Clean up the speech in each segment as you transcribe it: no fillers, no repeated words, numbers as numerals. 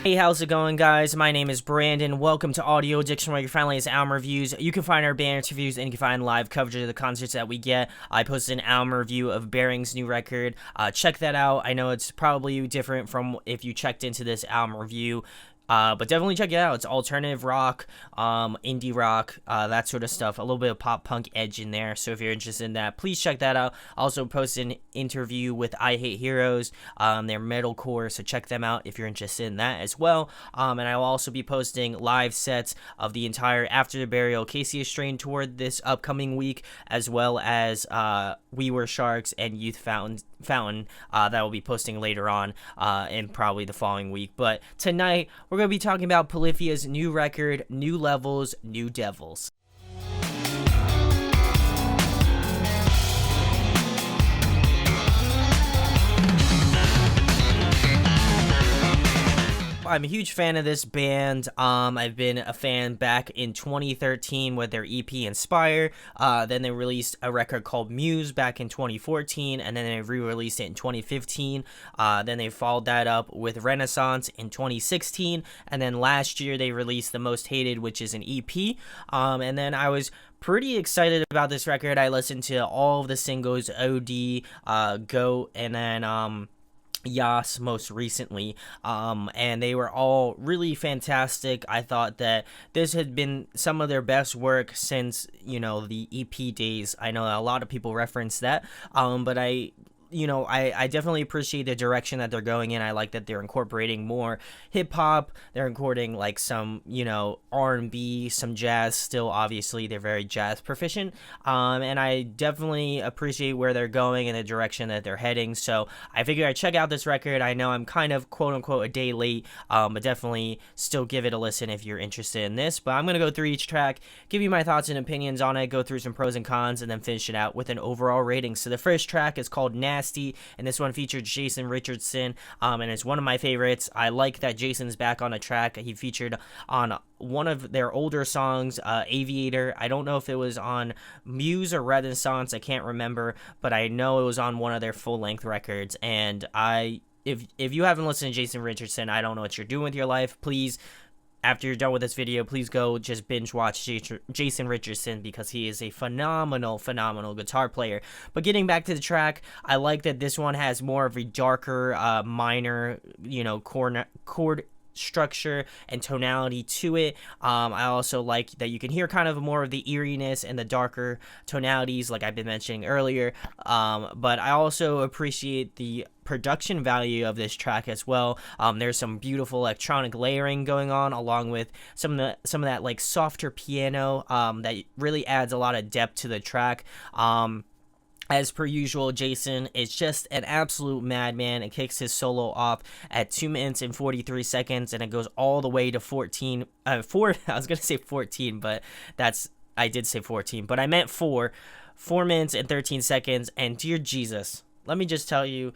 Hey, how's it going, guys? My name is Brandon. Welcome to Audio Addiction, where your family is album reviews. You can find our band interviews and you can find live coverage of the concerts that we get. I posted an album review of Bearing's new record. Check that out. I know it's probably different from if you checked into this album review. But definitely check it out. It's alternative rock, indie rock, that sort of stuff. A little bit of pop punk edge in there. So if you're interested in that, please check that out. Also posted an interview with I Hate Heroes. They're metalcore, so check them out if you're interested in that as well. And I will also be posting live sets of the entire After the Burial Casey Strain tour this upcoming week, as well as We Were Sharks and Youth Fountain that will be posting later on and probably the following week. But tonight we're going to be talking about Polyphia's new record, New Levels, New Devils. I'm a huge fan of this band. I've been a fan back in 2013 with their EP Inspire. Then they released a record called Muse back in 2014, and then they re-released it in 2015. Then they followed that up with Renaissance in 2016, and then last year they released The Most Hated, which is an EP. And then I was pretty excited about this record. I listened to all of the singles, O.D., G.O.A.T, and then Yas most recently, and they were all really fantastic. I thought that this had been some of their best work since, the EP days. I know a lot of people reference that, but I definitely appreciate the direction that they're going in. I like that they're incorporating more hip-hop. They're incorporating like some, R&B, some jazz still. Obviously, they're very jazz proficient. And I definitely appreciate where they're going and the direction that they're heading. So I figured I'd check out this record. I know I'm kind of quote-unquote a day late, but definitely still give it a listen if you're interested in this. But I'm going to go through each track, give you my thoughts and opinions on it, go through some pros and cons, and then finish it out with an overall rating. So the first track is called Nasty, and this one featured Jason Richardson, and it's one of my favorites. I like that Jason's back on a track. He featured on one of their older songs, Aviator. I don't know if it was on Muse or Renaissance, I can't remember, but I know it was on one of their full-length records. And if you haven't listened to Jason Richardson, I don't know what you're doing with your life. Please, after you're done with this video, please go just binge watch Jason Richardson, because he is a phenomenal guitar player. But getting back to the track, I like that this one has more of a darker, minor, chord structure and tonality to it. I also like that you can hear kind of more of the eeriness and the darker tonalities like I've been mentioning earlier. But I also appreciate the production value of this track as well. There's some beautiful electronic layering going on, along with some of that like softer piano that really adds a lot of depth to the track. As per usual, Jason is just an absolute madman. It kicks his solo off at 2 minutes and 43 seconds, and it goes all the way to 14. I was going to say 14, but I did say 14, but I meant 4 minutes and 13 seconds. And dear Jesus, let me just tell you,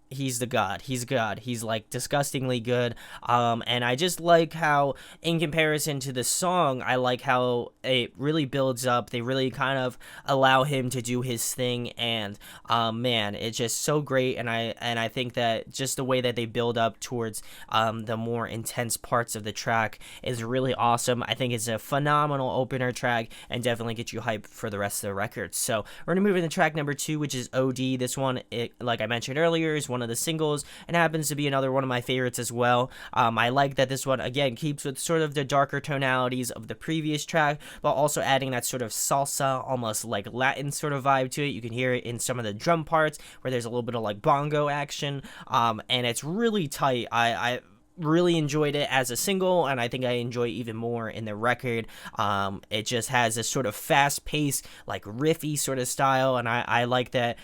he's the god. He's God. He's like disgustingly good. And I just like how, in comparison to the song, I like how it really builds up. They really kind of allow him to do his thing, and man, it's just so great. And I think that just the way that they build up towards the more intense parts of the track is really awesome. I think it's a phenomenal opener track and definitely gets you hyped for the rest of the record. So we're gonna move into track number 2, which is OD. This one, like I mentioned earlier, is one of the singles and happens to be another one of my favorites as well. I like that this one again keeps with sort of the darker tonalities of the previous track, but also adding that sort of salsa, almost like Latin sort of vibe to it. You can hear it in some of the drum parts where there's a little bit of like bongo action, and it's really tight. I really enjoyed it as a single, and I think I enjoy it even more in the record. It just has this sort of fast-paced, like riffy sort of style, and I like that.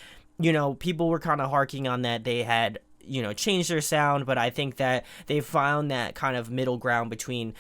People were kind of harking on that they had, changed their sound, but I think that they found that kind of middle ground between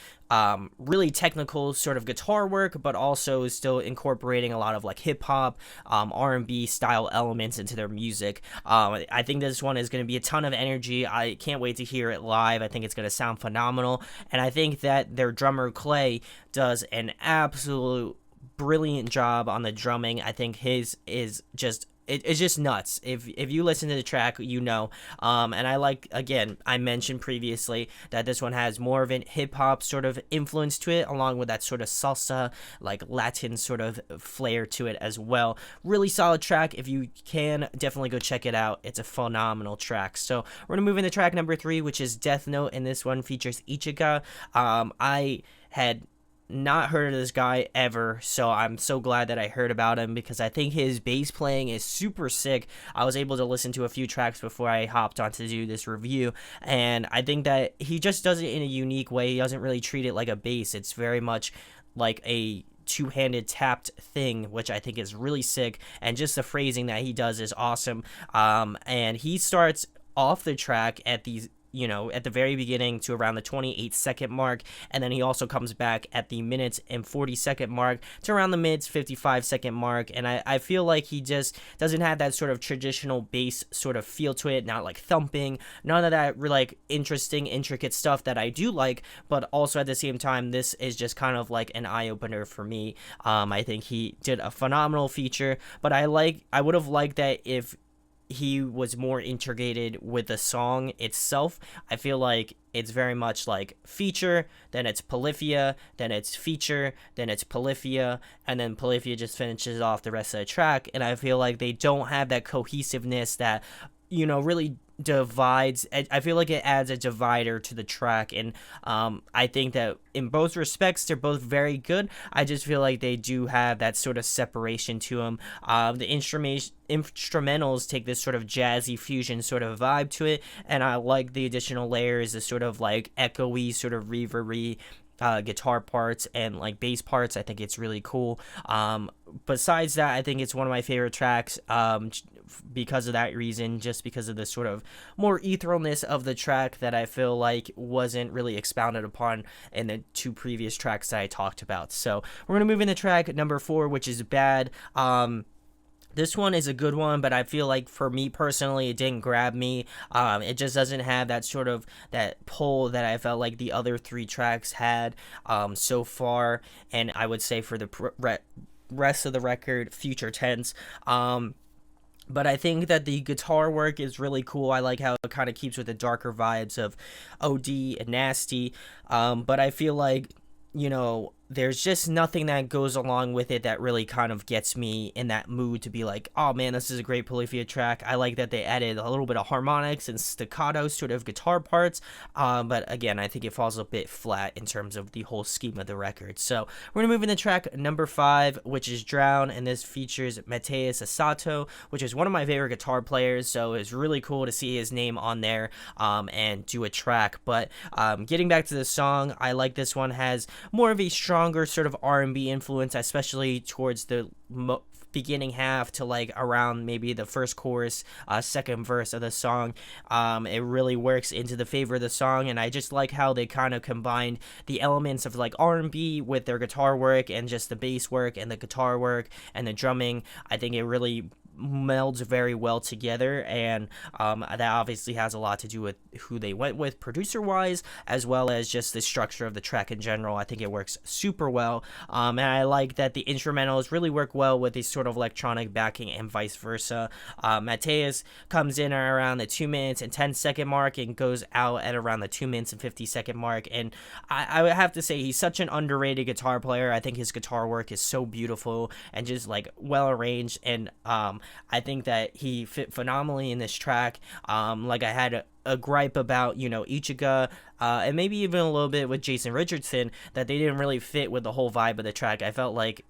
really technical sort of guitar work, but also still incorporating a lot of like hip hop, R&B style elements into their music. I think this one is going to be a ton of energy. I can't wait to hear it live. I think it's going to sound phenomenal, and I think that their drummer Clay does an absolute brilliant job on the drumming. I think his is just it's just nuts. If you listen to the track, you know. And I like, again, I mentioned previously that this one has more of an hip hop sort of influence to it, along with that sort of salsa, like Latin sort of flair to it as well. Really solid track. If you can, definitely go check it out. It's a phenomenal track. So we're gonna move into track number 3, which is Death Note, and this one features Ichiga. I had not heard of this guy ever, so I'm so glad that I heard about him because I think his bass playing is super sick. I was able to listen to a few tracks before I hopped on to do this review, and I think that he just does it in a unique way. He doesn't really treat it like a bass. It's very much like a two-handed tapped thing, which I think is really sick, and just the phrasing that he does is awesome. And he starts off the track at these, at the very beginning to around the 28-second mark, and then he also comes back at the minute and 40-second mark to around the mid 55-second mark, and I feel like he just doesn't have that sort of traditional bass sort of feel to it, not like thumping, none of that like interesting, intricate stuff that I do like, but also at the same time, this is just kind of like an eye-opener for me. I think he did a phenomenal feature, but I would have liked that if he was more integrated with the song itself. I feel like it's very much like feature, then it's Polyphia, then it's feature, then it's Polyphia, and then Polyphia just finishes off the rest of the track. And I feel like they don't have that cohesiveness that, really divides. I feel like it adds a divider to the track, and I think that in both respects they're both very good. I just feel like they do have that sort of separation to them. The instrumentals take this sort of jazzy fusion sort of vibe to it, and I like the additional layers, the sort of like echoey, sort of reverby guitar parts and like bass parts. I think it's really cool. Besides that, I think it's one of my favorite tracks because of that reason, just because of the sort of more etheralness of the track that I feel like wasn't really expounded upon in the 2 previous tracks that I talked about. So we're going to move into track number 4, which is Bad. This one is a good one, but I feel like for me personally, it didn't grab me. It just doesn't have that sort of that pull that I felt like the other 3 tracks had so far. And I would say for the rest of the record, future tense. But I think that the guitar work is really cool. I like how it kind of keeps with the darker vibes of OD and Nasty. But I feel like, there's just nothing that goes along with it that really kind of gets me in that mood to be like, oh man, this is a great Polyphia track. I like that they added a little bit of harmonics and staccato sort of guitar parts, but again, I think it falls a bit flat in terms of the whole scheme of the record. So we're gonna move into track number 5, which is Drown, and this features Mateus Asato, which is one of my favorite guitar players, so it's really cool to see his name on there and do a track. But getting back to the song, I like this one has more of a stronger sort of R&B influence, especially towards the beginning half to like around maybe the first chorus, second verse of the song. It really works into the favor of the song, and I just like how they kind of combined the elements of like R&B with their guitar work and just the bass work and the guitar work and the drumming. I think it really melds very well together, and that obviously has a lot to do with who they went with producer wise, as well as just the structure of the track in general. I think it works super well, and I like that the instrumentals really work well with these sort of electronic backing and vice versa. Mateus comes in around the 2 minutes and 10-second mark and goes out at around the 2 minutes and 50-second mark, and I would have to say he's such an underrated guitar player. I think his guitar work is so beautiful and just like well arranged, and I think that he fit phenomenally in this track. Like I had a gripe about, Ichiga, and maybe even a little bit with Jason Richardson, that they didn't really fit with the whole vibe of the track. I felt like,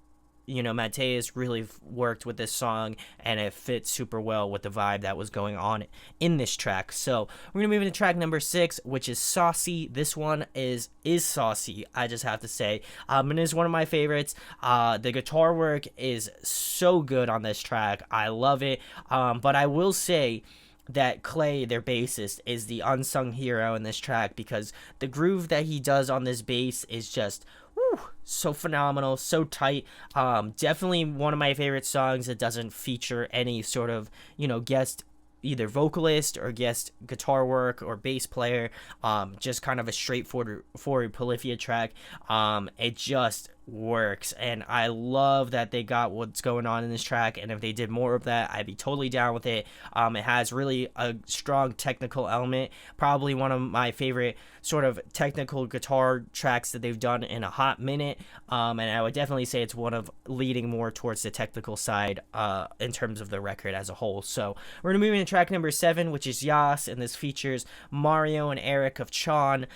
Mateus really worked with this song, and it fit super well with the vibe that was going on in this track. So we're gonna move into track number 6, which is Saucy. This one is saucy, I just have to say, and is one of my favorites. The guitar work is so good on this track. I love it, but I will say that Clay, their bassist, is the unsung hero in this track, because the groove that he does on this bass is just so phenomenal, so tight. Definitely one of my favorite songs that doesn't feature any sort of guest either vocalist or guest guitar work or bass player. Just kind of a straightforward Polyphia track. It just works, and I love that they got what's going on in this track, and if they did more of that, I'd be totally down with it. It has really a strong technical element, probably one of my favorite sort of technical guitar tracks that they've done in a hot minute, and I would definitely say it's one of leading more towards the technical side in terms of the record as a whole. So we're gonna move into track number 7, which is Yas, and this features Mario and Eric of Chon.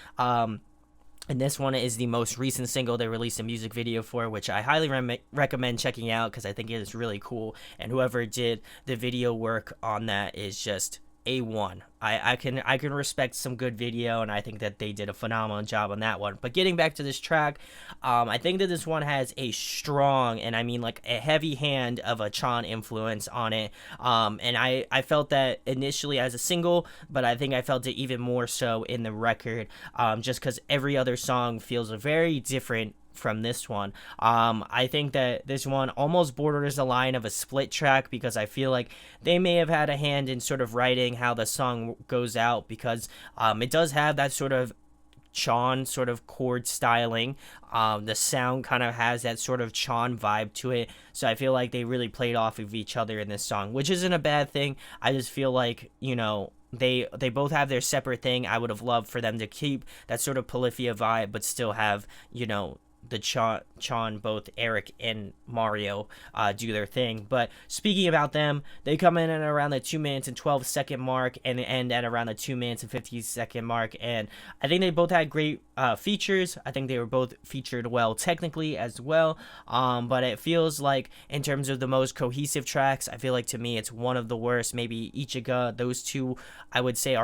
And this one is the most recent single they released a music video for, which I highly recommend checking out because I think it is really cool. And whoever did the video work on that is just A1. I can respect some good video, and I think that they did a phenomenal job on that one. But getting back to this track, I think that this one has a strong, and I mean like a heavy hand of a Chon influence on it. And I felt that initially as a single, but I think I felt it even more so in the record, just because every other song feels very different from this one. I think that this one almost borders the line of a split track because I feel like they may have had a hand in sort of writing how the song goes out, because it does have that sort of Chon sort of chord styling. The sound kind of has that sort of Chon vibe to it, so I feel like they really played off of each other in this song, which isn't a bad thing. I just feel like, they both have their separate thing. I would have loved for them to keep that sort of Polyphia vibe, but still have, the Chon, both Eric and Mario, do their thing. But speaking about them, they come in at around the 2 minutes and 12-second mark and end at around the 2 minutes and 50-second mark. And I think they both had great features. I think they were both featured well technically as well. But it feels like in terms of the most cohesive tracks, I feel like to me it's one of the worst. Maybe Ichiga, those two, I would say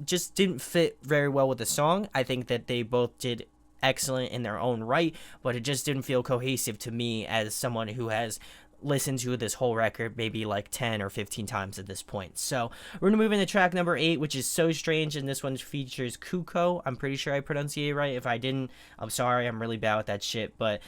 just didn't fit very well with the song. I think that they both did excellent in their own right, but it just didn't feel cohesive to me as someone who has listened to this whole record maybe like 10 or 15 times at this point. So we're gonna move into track number 8, which is So Strange, and this one features Kuko. I'm pretty sure I pronounced it right. If I didn't, I'm sorry, I'm really bad with that shit. But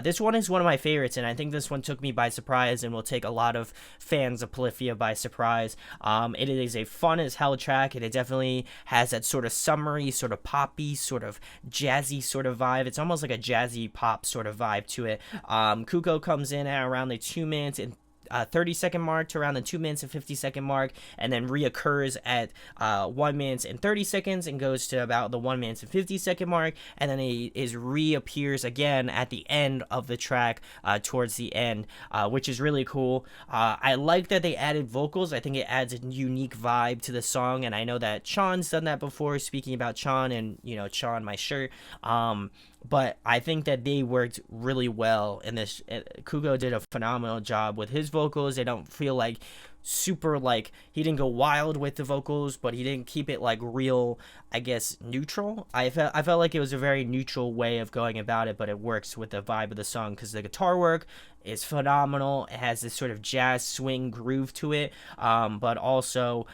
this one is one of my favorites, and I think this one took me by surprise and will take a lot of fans of Polyphia by surprise. It is a fun as hell track, and it definitely has that sort of summery, sort of poppy, sort of jazzy sort of vibe. It's almost like a jazzy pop sort of vibe to it. Kuko comes in at around the 2 minutes and 30-second mark to around the 2 minutes and 50-second mark, and then reoccurs at 1 minute and 30 seconds and goes to about the 1 minute and 50-second mark, and then he reappears again at the end of the track, towards the end, which is really cool. I like that they added vocals. I think it adds a unique vibe to the song, and I know that Chon's done that before, speaking about Chon and Chon my shirt. But I think that they worked really well in this. Kuko did a phenomenal job with his vocals. They don't feel like super, like, he didn't go wild with the vocals, but he didn't keep it like real, I guess, neutral. I felt like it was a very neutral way of going about it, but it works with the vibe of the song because the guitar work is phenomenal. It has this sort of jazz swing groove to it, but also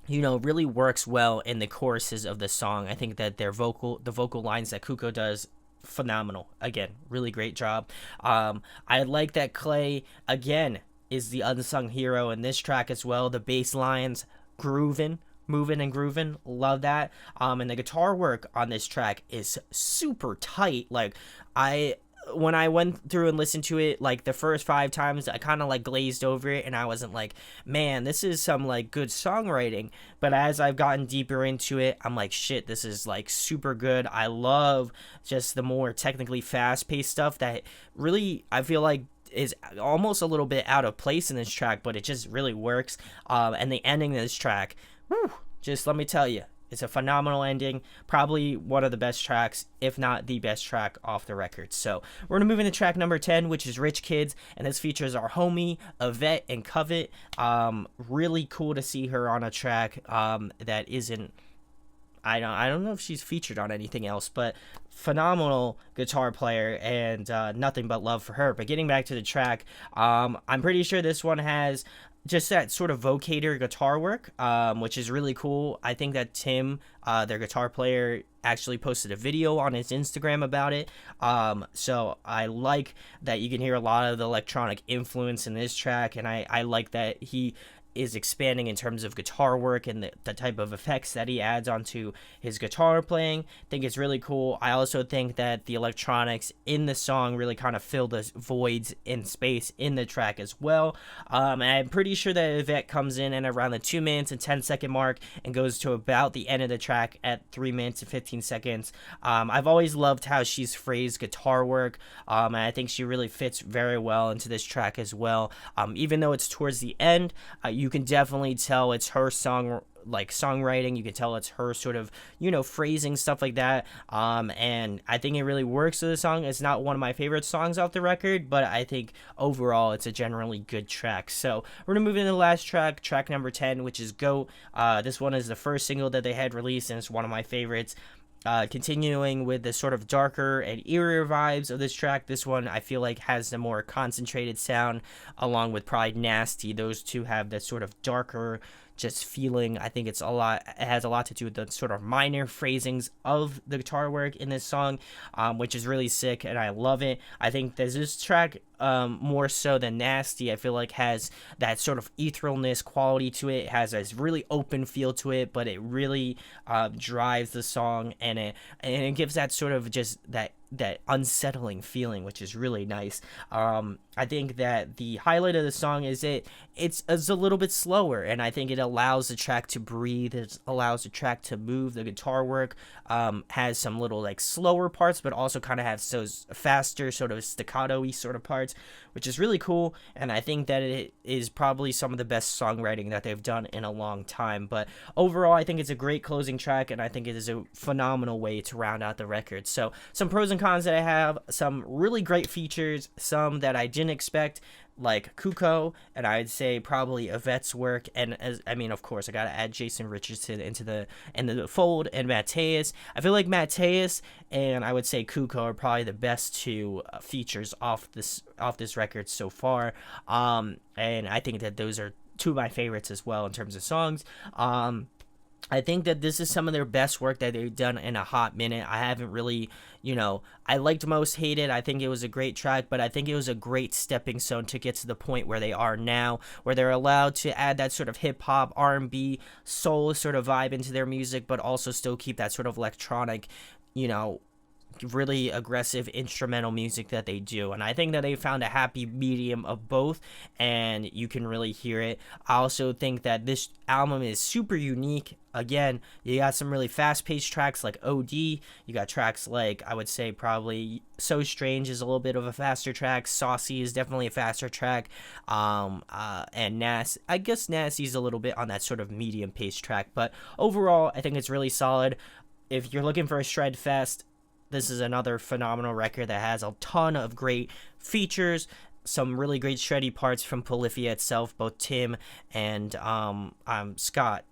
really works well in the choruses of the song. I think that the vocal lines that Kuko does, phenomenal. Again, really great job. I like that Clay, again, is the unsung hero in this track as well. The bass lines, moving and grooving, love that. And the guitar work on this track is super tight. Like, when I went through and listened to it, like the first 5 times, I kind of like glazed over it, and I wasn't like, man, this is some like good songwriting. But as I've gotten deeper into it, I'm like, shit, this is like super good. I love just the more technically fast-paced stuff that really, I feel like, is almost a little bit out of place in this track, but it just really works. And the ending of this track, just let me tell you, it's a phenomenal ending, probably one of the best tracks, if not the best track off the record. So we're going to move into track number 10, which is Rich Kids, and this features our homie, Yvette and Covet. Really cool to see her on a track that isn't, I don't know if she's featured on anything else, but phenomenal guitar player, and nothing but love for her. But getting back to the track, I'm pretty sure this one has just that sort of vocator guitar work, which is really cool. I think that Tim, their guitar player, actually posted a video on his Instagram about it. So I like that you can hear a lot of the electronic influence in this track, and I like that he is expanding in terms of guitar work and the type of effects that he adds onto his guitar playing. I think it's really cool. I also think that the electronics in the song really kind of fill the voids in space in the track as well. And I'm pretty sure that Yvette comes in at around the 2 minutes and 10-second mark and goes to about the end of the track at 3 minutes and 15 seconds. I've always loved how she's phrased guitar work, and I think she really fits very well into this track as well. Even though it's towards the end, you can definitely tell it's her songwriting. You can tell it's her sort of, phrasing, stuff like that. And I think it really works with the song. It's not one of my favorite songs off the record, but I think overall it's a generally good track. So we're gonna move into the last track number 10, which is G.O.A.T. This one is the first single that they had released, and it's one of my favorites. Continuing with the sort of darker and eerier vibes of this track, this one I feel like has the more concentrated sound, along with probably Nasty. Those two have that sort of darker just feeling. I think it has a lot to do with the sort of minor phrasings of the guitar work in this song, which is really sick, and I love it. I think that this track, more so than Nasty, I feel like has that sort of etherealness quality to it. It has this really open feel to it, but it really drives the song, and it gives that sort of just that unsettling feeling, which is really nice. I think that the highlight of the song is it's a little bit slower, and I think it allows the track to breathe. It allows the track to move. The guitar work has some little slower parts, but also kind of has those faster sort of staccato-y sort of parts, which is really cool. And I think that it is probably some of the best songwriting that they've done in a long time. But overall, I think it's a great closing track, and I think it is a phenomenal way to round out the record. So some pros and cons that I have: some really great features, some that I didn't expect, like Kuko, and I'd say probably Yvette's work, and of course I gotta add Jason Richardson into the fold, and Mateus. I feel like Mateus and I would say Kuko are probably the best two features off this record so far, and I think that those are two of my favorites as well in terms of songs. I think that this is some of their best work that they've done in a hot minute. I haven't really, I liked Most Hated. I think it was a great track, but I think it was a great stepping stone to get to the point where they are now, where they're allowed to add that sort of hip-hop, R&B, soul sort of vibe into their music, but also still keep that sort of electronic, really aggressive instrumental music that they do. And I think that they found a happy medium of both, and you can really hear it. I also think that this album is super unique. Again, you got some really fast-paced tracks like OD. You got tracks like, I would say probably So Strange is a little bit of a faster track. Saucy is definitely a faster track. And I guess Nasty's a little bit on that sort of medium-paced track. But overall, I think it's really solid. If you're looking for a shred fest, this is another phenomenal record that has a ton of great features, some really great shreddy parts from Polyphia itself. Both Tim and Scott,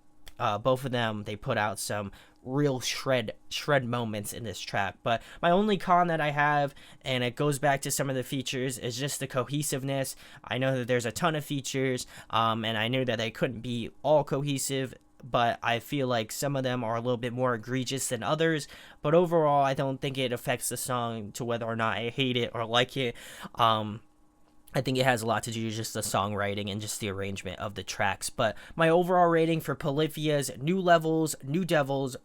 both of them, they put out some real shred moments in this track. But my only con that I have, and it goes back to some of the features, is just the cohesiveness. I know that there's a ton of features, and I knew that they couldn't be all cohesive, but I feel like some of them are a little bit more egregious than others. But overall, I don't think it affects the song to whether or not I hate it or like it. I think it has a lot to do with just the songwriting and just the arrangement of the tracks. But my overall rating for Polyphia's New Levels, New Devils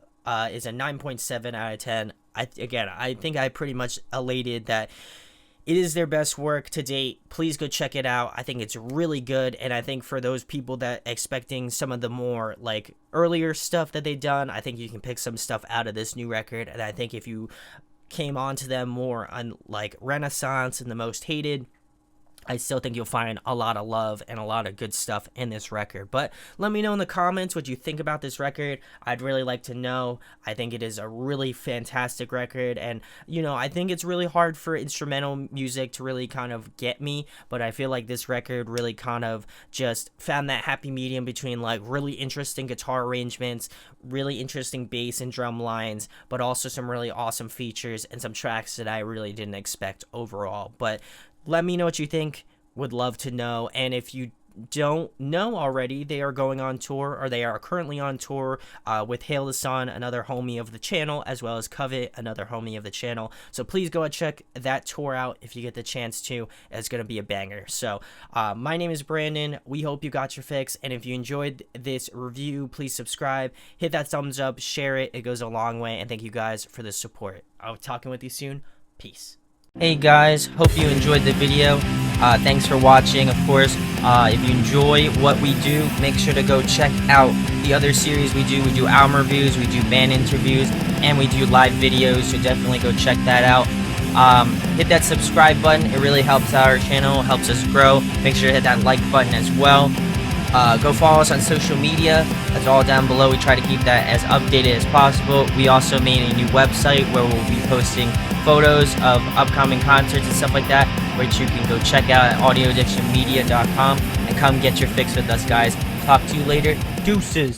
is a 9.7 out of 10. I think I pretty much elated that it is their best work to date. Please go check it out. I think it's really good, and I think for those people that expecting some of the more earlier stuff that they've done, I think you can pick some stuff out of this new record. And I think if you came on to them more on Renaissance and The Most Hated, I still think you'll find a lot of love and a lot of good stuff in this record. But let me know in the comments what you think about this record. I'd really like to know. I think it is a really fantastic record, and I think it's really hard for instrumental music to really kind of get me, but I feel like this record really kind of just found that happy medium between really interesting guitar arrangements, really interesting bass and drum lines, but also some really awesome features and some tracks that I really didn't expect overall. But let me know what you think. Would love to know. And if you don't know already, they are going on tour, or they are currently on tour with Hail the Sun, another homie of the channel, as well as Covet, another homie of the channel. So please go and check that tour out if you get the chance to. It's going to be a banger. So my name is Brandon. We hope you got your fix, and if you enjoyed this review, please subscribe, hit that thumbs up, share it. It goes a long way, and thank you guys for the support. I'll be talking with you soon. Peace. Hey guys, hope you enjoyed the video. Thanks for watching. Of course, if you enjoy what we do, make sure to go check out the other series we do. We do album reviews, we do band interviews, and we do live videos, so definitely go check that out. Hit that subscribe button. It really helps our channel, helps us grow. Make sure to hit that like button as well. Go follow us on social media. That's all down below. We try to keep that as updated as possible. We also made a new website where we'll be posting photos of upcoming concerts and stuff like that, which you can go check out at audioaddictionmedia.com, and come get your fix with us, guys. Talk to you later. Deuces.